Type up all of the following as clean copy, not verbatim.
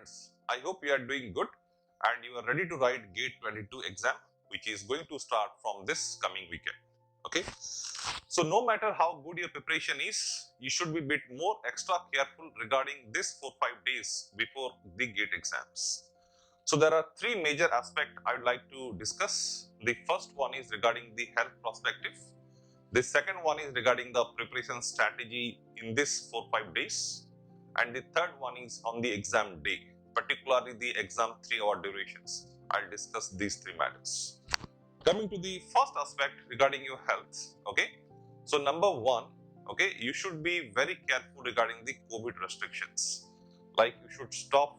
students, I hope you are doing good and you are ready to write GATE 22 exam, which is going to start from this coming weekend. Okay. So no matter how good your preparation is, you should be a bit more extra careful regarding this 4-5 days before the GATE exams. So there are three major aspects I would like to discuss. The first one is regarding the health perspective. The second one is regarding the preparation strategy in this 4-5 days. And the third one is on the exam day, particularly the exam 3-hour durations. I'll discuss these three matters. Coming to the first aspect regarding your health, okay. So number one, okay, you should be very careful regarding the COVID restrictions. Like you should stop,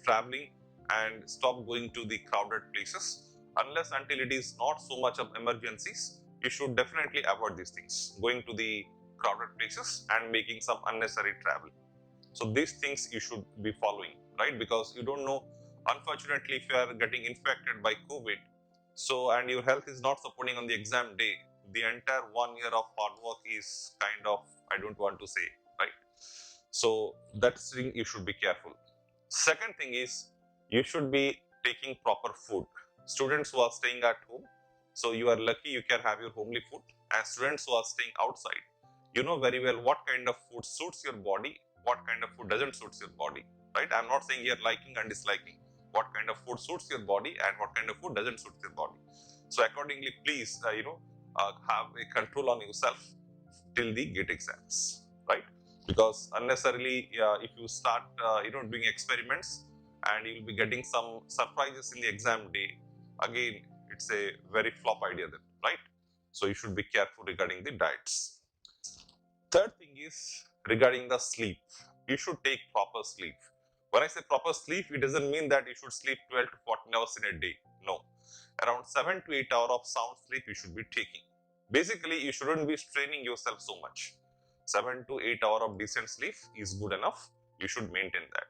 traveling and stop going to the crowded places unless until it is not so much of emergencies. You should definitely avoid these things, going to the crowded places and making some unnecessary travel. So these things you should be following, right? Because you don't know, unfortunately, if you are getting infected by COVID, so and your health is not supporting on the exam day, the entire 1 year of hard work is kind of, I don't want to say, right? So that's thing you should be careful. Second thing is, you should be taking proper food. Students who are staying at home, so you are lucky you can have your homely food. And students who are staying outside, you know very well what kind of food suits your body, what kind of food doesn't suit your body, right? I'm not saying you're liking and disliking. What kind of food suits your body and what kind of food doesn't suit your body. So accordingly, please, have a control on yourself till the GATE exams, right? Because unnecessarily, if you start, doing experiments and you will be getting some surprises in the exam day, again, it's a very flop idea then, right? So you should be careful regarding the diets. Third thing is regarding the sleep. You should take proper sleep. When I say proper sleep, it doesn't mean that you should sleep 12 to 14 hours in a day. No. Around 7 to 8 hours of sound sleep you should be taking. Basically, you shouldn't be straining yourself so much. 7 to 8 hours of decent sleep is good enough. You should maintain that.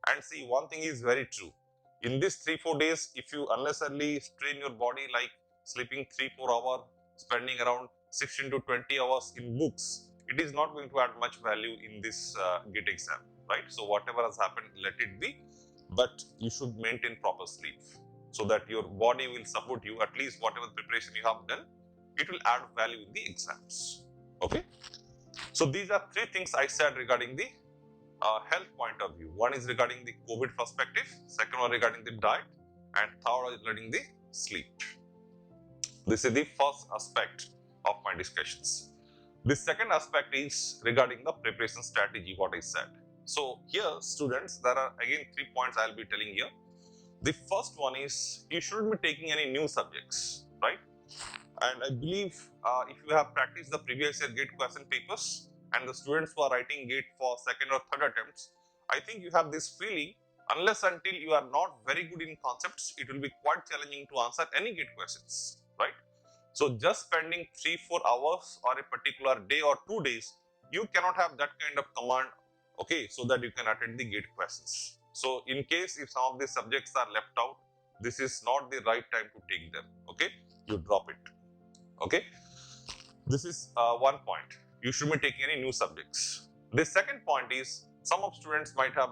And see, one thing is very true. In these 3-4 days, if you unnecessarily strain your body like sleeping 3-4 hours, spending around 16 to 20 hours in books, it is not going to add much value in this GATE exam, right? So whatever has happened, let it be, but you should maintain proper sleep so that your body will support you. At least whatever preparation you have done, it will add value in the exams. Okay. So these are three things I said regarding the health point of view. One is regarding the COVID perspective, second one regarding the diet, and third one is regarding the sleep. This is the first aspect of my discussions. The second aspect is regarding the preparation strategy, what I said. So here, students, there are again 3 points I'll be telling here. The first one is, you shouldn't be taking any new subjects, right? And I believe if you have practiced the previous year GATE question papers and the students who are writing GATE for second or third attempts, I think you have this feeling, unless until you are not very good in concepts, it will be quite challenging to answer any GATE questions, right? So just spending 3-4 hours or a particular day or 2 days, you cannot have that kind of command, okay, so that you can attend the GATE questions. So in case if some of the subjects are left out, this is not the right time to take them, okay, you drop it, okay. This is one point. You shouldn't be taking any new subjects. The second point is, some of students might have,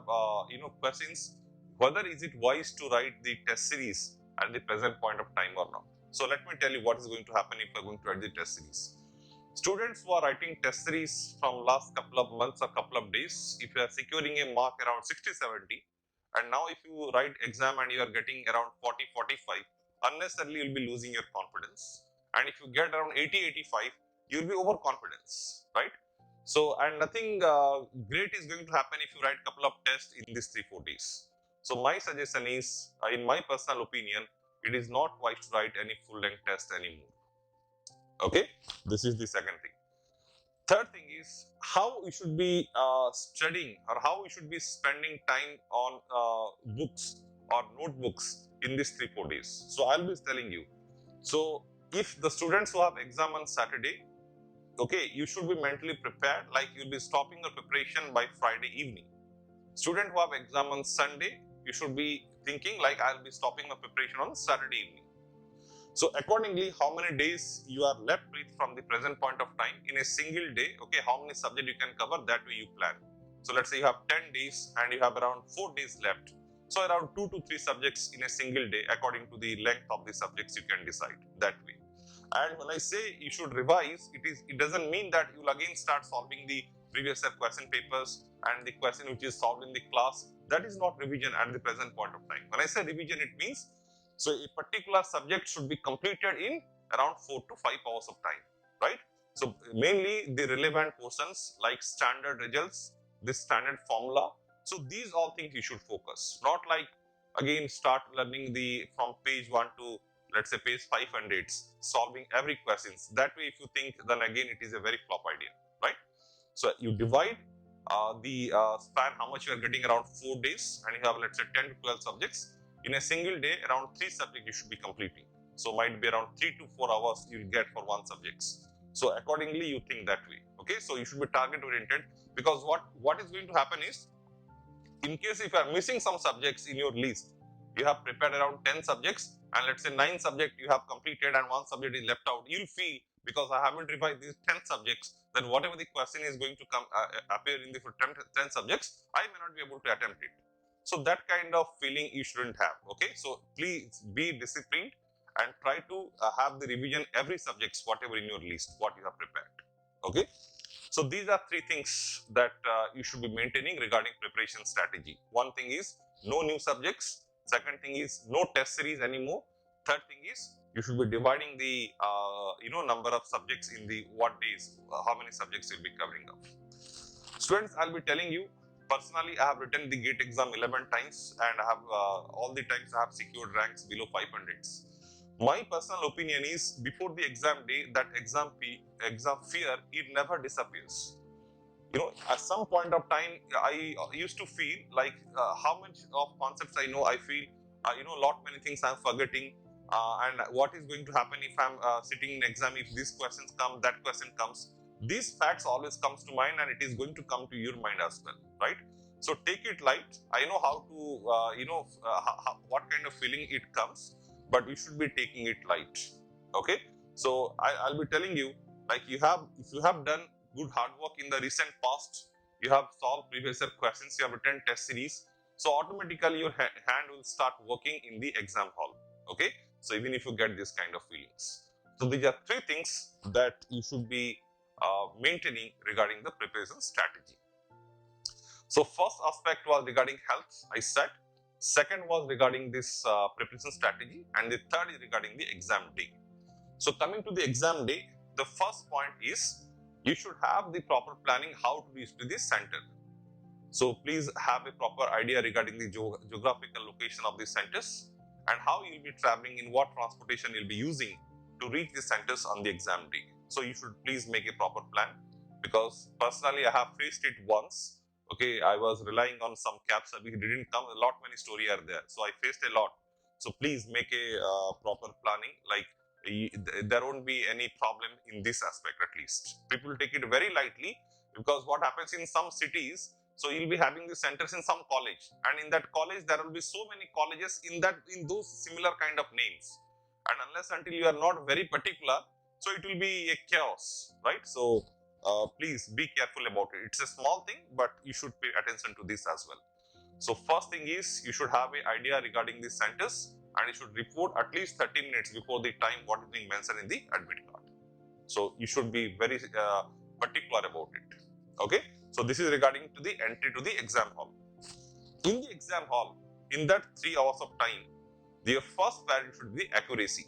questions, whether is it wise to write the test series at the present point of time or not. So let me tell you what is going to happen if you are going to write the test series. Students who are writing test series from last couple of months or couple of days, if you are securing a mark around 60-70, and now if you write exam and you are getting around 40-45, unnecessarily you will be losing your confidence. And if you get around 80-85, you will be overconfidence, right? So, and nothing great is going to happen if you write couple of tests in these 3-4 days. So my suggestion is, in my personal opinion, it is not wise to write any full-length test anymore. Okay, this is the second thing. Third thing is how we should be studying or how we should be spending time on books or notebooks in these 3-4 days. So I'll be telling you. So if the students who have exam on Saturday, okay, you should be mentally prepared, like you'll be stopping your preparation by Friday evening. Student who have exam on Sunday, you should be thinking like I'll be stopping my preparation on Saturday evening. So accordingly, how many days you are left with from the present point of time in a single day, okay, how many subjects you can cover, that way you plan. So let's say you have 10 days and you have around 4 days left. So around 2 to 3 subjects in a single day, according to the length of the subjects, you can decide that way. And when I say you should revise, it doesn't mean that you'll again start solving the previous year question papers and the question which is solved in the class. That is not revision at the present point of time. When I say revision, it means so a particular subject should be completed in around 4 to 5 hours of time, right? So mainly the relevant portions like standard results, this standard formula. So these all things you should focus, not like again start learning the from page 1 to let's say page 500, solving every questions. That way if you think, then again it is a very flop idea, right? So you divide the span, how much you are getting, around 4 days, and you have let's say 10 to 12 subjects. In a single day, around 3 subjects you should be completing. So might be around 3 to 4 hours you will get for one subject. So accordingly you think that way. Okay, so you should be target oriented, because what is going to happen is, in case if you are missing some subjects in your list, you have prepared around 10 subjects and let's say 9 subjects you have completed and 1 subject is left out, you'll feel because I haven't revised these 10 subjects, then whatever the question is going to come appear in the 10 subjects, I may not be able to attempt it. So that kind of feeling you shouldn't have. Okay, so please be disciplined and try to have the revision every subjects, whatever in your list, what you have prepared. Okay. So these are 3 things that you should be maintaining regarding preparation strategy. One thing is no new subjects. Second thing is no test series anymore. Third thing is you should be dividing the number of subjects in the what days, how many subjects you'll be covering up. Students, I'll be telling you, personally I have written the GATE exam 11 times and I have all the times I have secured ranks below 500s. My personal opinion is, before the exam day, that exam fear, it never disappears. At some point of time, I used to feel like how much of concepts I know, I feel, lot many things I'm forgetting. And what is going to happen if I'm sitting in exam, if these questions come, that question comes. These facts always comes to mind and it is going to come to your mind as well, right? So take it light. I know how to, what kind of feeling it comes, but you should be taking it light. Okay, so I'll be telling you, like if you have done good hard work in the recent past, you have solved previous year questions, you have written test series, so automatically your hand will start working in the exam hall. Okay, so even if you get this kind of feelings, so these are 3 things that you should be maintaining regarding the preparation strategy. So first aspect was regarding health, I said. Second was regarding this preparation strategy, and the third is regarding the exam day. So coming to the exam day, the first point is you should have the proper planning how to reach to the center. So please have a proper idea regarding the geographical location of the centers and how you will be traveling, in what transportation you will be using to reach the centers on the exam day. So you should please make a proper plan, because personally I have faced it once. Okay, I was relying on some cab service, it didn't come, a lot many stories are there, so I faced a lot. So please make a proper planning, like there won't be any problem in this aspect. At least people take it very lightly, because what happens in some cities, so you'll be having the centers in some college, and in that college there will be so many colleges in those similar kind of names, and unless until you are not very particular, so it will be a chaos, right? So please be careful about it. It's a small thing, but you should pay attention to this as well. So first thing is you should have an idea regarding the centers, and you should report at least 30 minutes before the time what is being mentioned in the admit card. So you should be very particular about it. Okay, so this is regarding to the entry to the exam hall. In the exam hall, in that 3 hours of time, your first priority should be accuracy.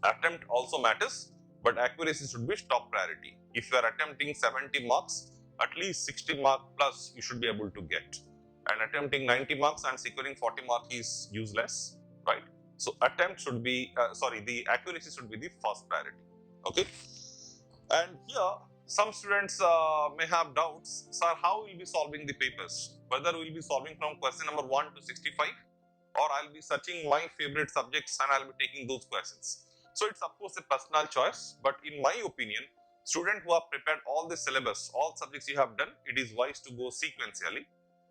Attempt also matters, but accuracy should be top priority. If you are attempting 70 marks, at least 60 mark plus you should be able to get. And attempting 90 marks and securing 40 marks is useless, right? So attempt should be, the accuracy should be the first priority. Okay. And here some students may have doubts, sir, how we will be solving the papers? Whether we will be solving from question number 1 to 65, or I'll be searching my favorite subjects and I'll be taking those questions. So it's of course a personal choice, but in my opinion, students who have prepared all the syllabus, all subjects you have done, it is wise to go sequentially.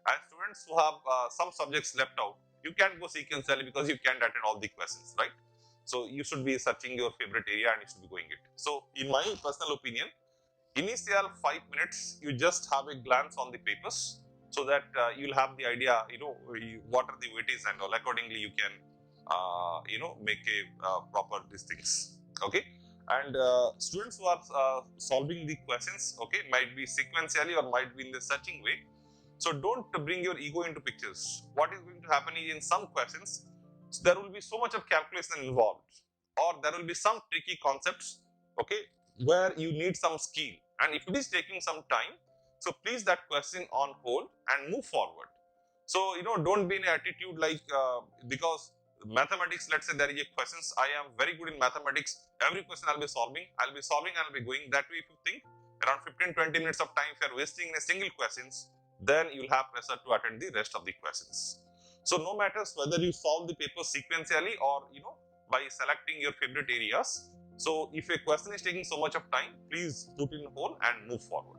And students who have some subjects left out, you can't go sequentially because you can't attend all the questions, right? So you should be searching your favorite area and you should be going it. So in my personal opinion, Initial 5 minutes, you just have a glance on the papers so that you'll have the idea, what are the weightages and all. Accordingly, you can, make a proper these things. Okay. And students who are solving the questions, okay, might be sequentially or might be in the searching way. So don't bring your ego into pictures. What is going to happen is in some questions, there will be so much of calculation involved, or there will be some tricky concepts, okay, where you need some skill. And if it is taking some time, so please that question on hold and move forward. So, don't be in an attitude like, because mathematics, let's say there is a questions, I am very good in mathematics, every question I'll be solving and I'll be going that way. If you think around 15-20 minutes of time, if you are wasting in a single questions, then you'll have pressure to attend the rest of the questions. So no matters whether you solve the paper sequentially or, by selecting your favorite areas. So if a question is taking so much of time, please put in hold and move forward.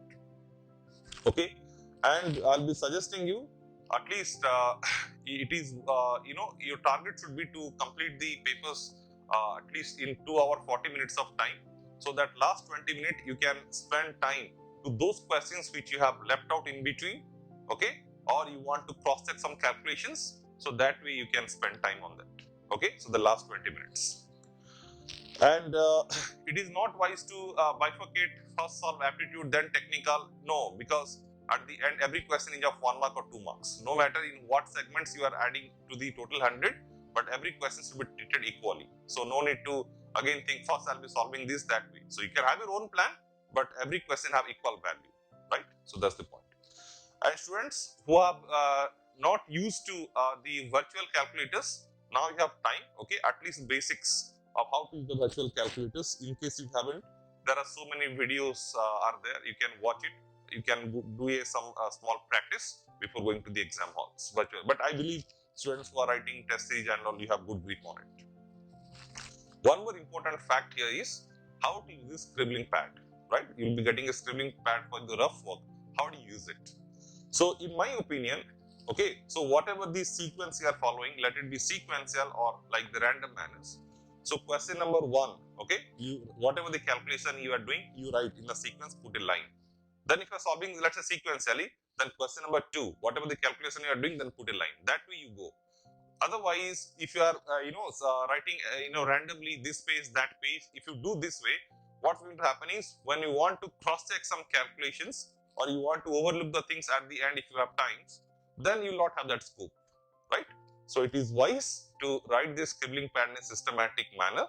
Okay. And I'll be suggesting you at least it is, your target should be to complete the papers at least in 2 hours 40 minutes of time. So that last 20 minutes you can spend time to those questions which you have left out in between. Okay. Or you want to cross check some calculations. So that way you can spend time on that. Okay. So the last 20 minutes. And it is not wise to bifurcate, first solve aptitude, then technical. No, because at the end, every question is of 1 mark or 2 marks. No matter in what segments you are adding to the total 100, but every question should be treated equally. So no need to again think first I'll be solving this that way. So you can have your own plan, but every question have equal value, right? So that's the point. And students who are not used to the virtual calculators, now you have time, okay, at least basics of how to use the virtual calculators. In case you haven't, there are so many videos are there. You can watch it. You can do some small practice before going to the exam halls. But I believe students who are writing test series and all, you have good grip on it. One more important fact here is how to use this scribbling pad, right? You will be getting a scribbling pad for the rough work. How do you use it? So in my opinion, okay, so whatever the sequence you are following, let it be sequential or like the random manners. So question number 1, okay, whatever the calculation you are doing, you write in the sequence, put a line. Then if you are solving, let's say sequentially, then question number 2, whatever the calculation you are doing, then put a line. That way you go. Otherwise, if you are, writing, randomly this page, that page, if you do this way, what's going to happen is when you want to cross-check some calculations or you want to overlook the things at the end if you have times, then you will not have that scope, right? So it is wise to write this scribbling pad in a systematic manner,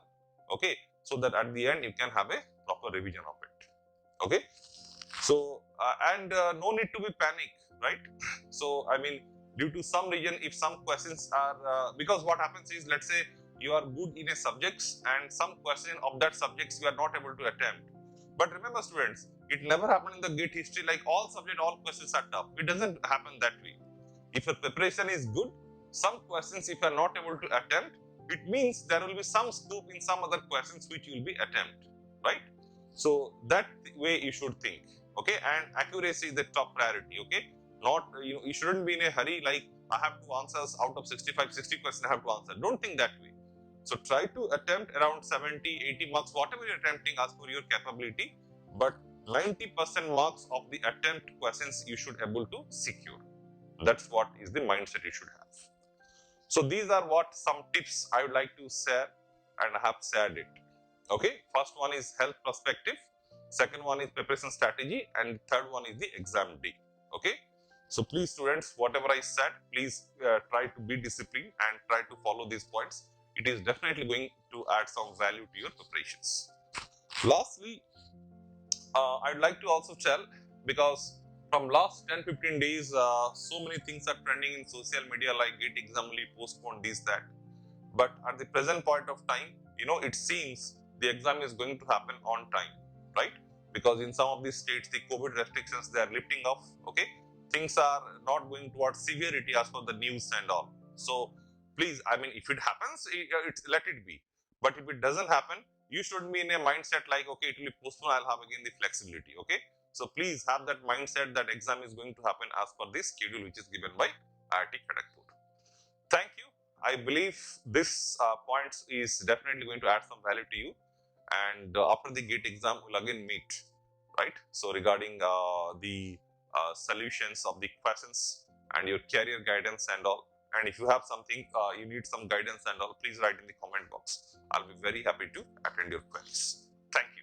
okay, so that at the end you can have a proper revision of it, okay. So no need to be panic, right? So I mean, due to some reason, if some questions are because what happens is, let's say you are good in a subjects and some question of that subjects you are not able to attempt. But remember students, it never happened in the GATE history like all subject, all questions are tough. It doesn't happen that way. If your preparation is good, some questions if you are not able to attempt, it means there will be some scope in some other questions which you will be attempt, right? So that way you should think, okay, and accuracy is the top priority, okay. Not, you shouldn't be in a hurry like I have to answer out of 65, 60 questions I have to answer. Don't think that way. So try to attempt around 70, 80 marks, whatever you're attempting as per your capability, but 90% marks of the attempt questions you should able to secure. That's what is the mindset you should have. So these are what some tips I would like to share, and I have shared it. Okay, first one is health perspective, second one is preparation strategy, and third one is the exam day. Okay, so please students, whatever I said, please try to be disciplined and try to follow these points. It is definitely going to add some value to your preparations. Lastly, I'd like to also tell, because from last 10-15 days, so many things are trending in social media like GATE exam only postponed, this, that. But at the present point of time, it seems the exam is going to happen on time, right? Because in some of these states, the COVID restrictions, they are lifting off, okay? Things are not going towards severity as per the news and all. So please, I mean, if it happens, let it be. But if it doesn't happen, you should be in a mindset like, okay, it will be postponed, I'll have again the flexibility, okay? So please have that mindset that exam is going to happen as per this schedule which is given by IIT Kharagpur. Thank you. I believe this points is definitely going to add some value to you, and after the GATE exam we'll again meet right? So regarding the solutions of the questions and your career guidance and all. And if you have something, you need some guidance and all, please write in the comment box. I'll be very happy to attend your queries. Thank you.